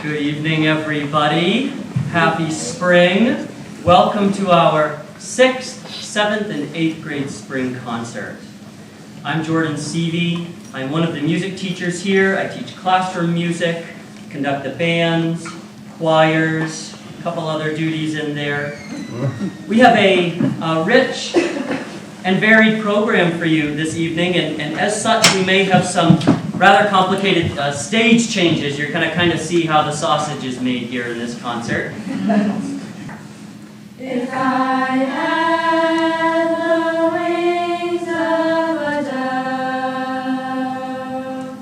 Good evening, everybody. Happy spring. Welcome to our 6th, 7th, and 8th grade spring concert. I'm Jordan Seavey. I'm one of the music teachers here. I teach classroom music, conduct the bands, choirs, a couple other duties in there. We have a rich and varied program for you this evening, and as such, we may have some rather complicated stage changes. You're going to kind of see how the sausage is made here in this concert. If I had the wings of a dove,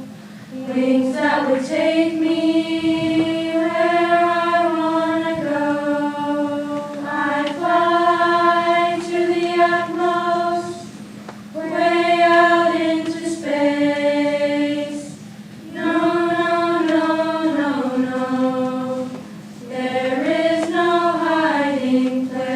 wings that would take me where I want to go, I'd fly to the utmost, way out into space. No, no, no, no, no, there is no hiding place.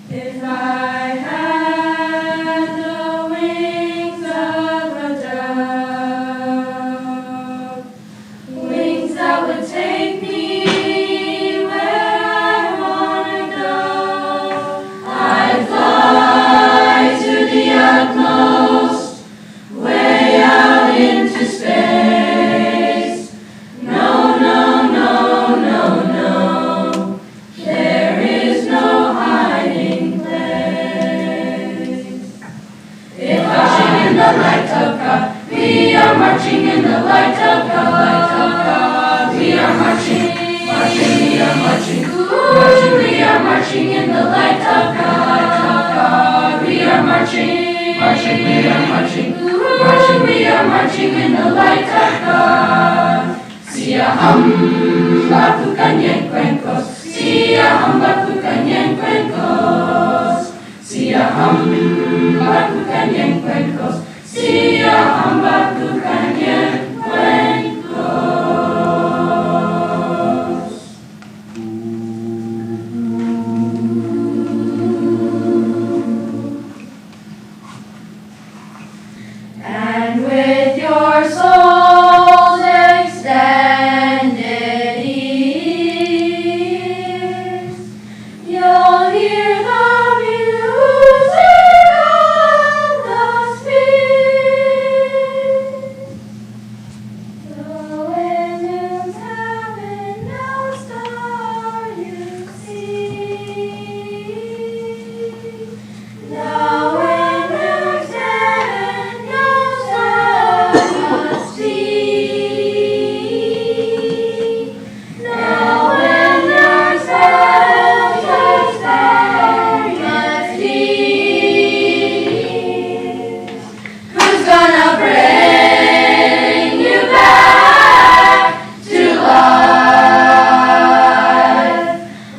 If I had the wings of a dove, wings that would take me where I want to go, I'd fly to the utmost, way out into space. No, no, no, no, no, there is no hiding place. If marching in the light of God, we are marching in the light of God, light of God. We are marching, marching, we are marching, marching, we are marching in the light of God, light of God. We are marching, marching, we are marching, marching, we are marching in the light of God. Siya bukan yang kuengkos, siya bukan yang kuengkos, siya bukan yang kuengkos, siya bukan yang kuengkos. And with your soul's extended ears, you'll hear the music of the spheres. The winds having no star you see. The winds having no star must be. The winds having no star must be. Who's gonna bring you back to life?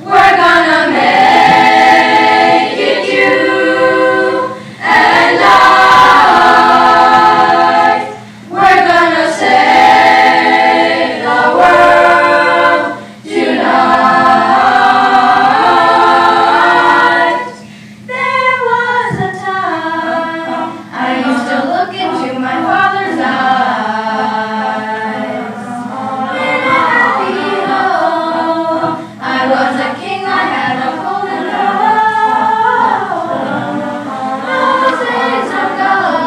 We're gonna make it you and I. We're gonna save the world tonight. There was a time I used to look into my father's eyes. In a happy home, I was a king, I had a golden throne. Those days are gone.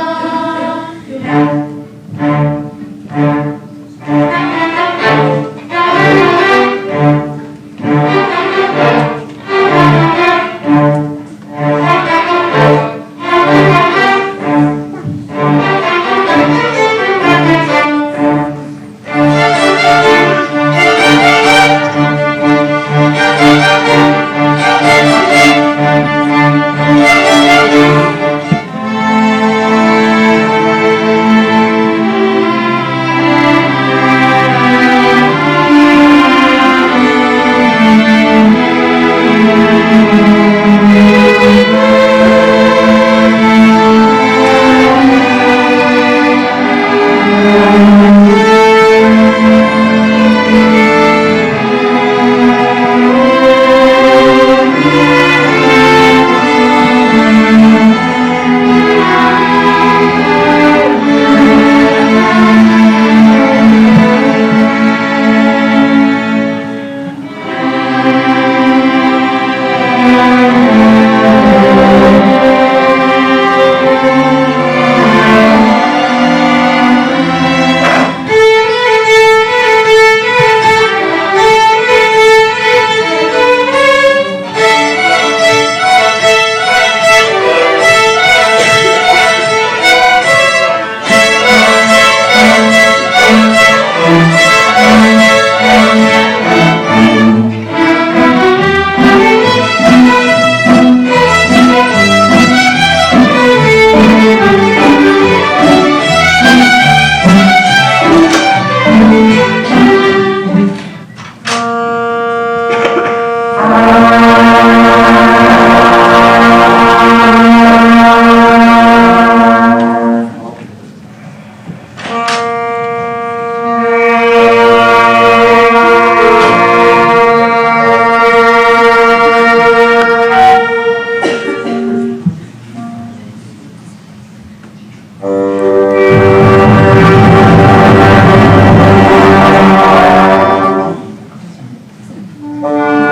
Marching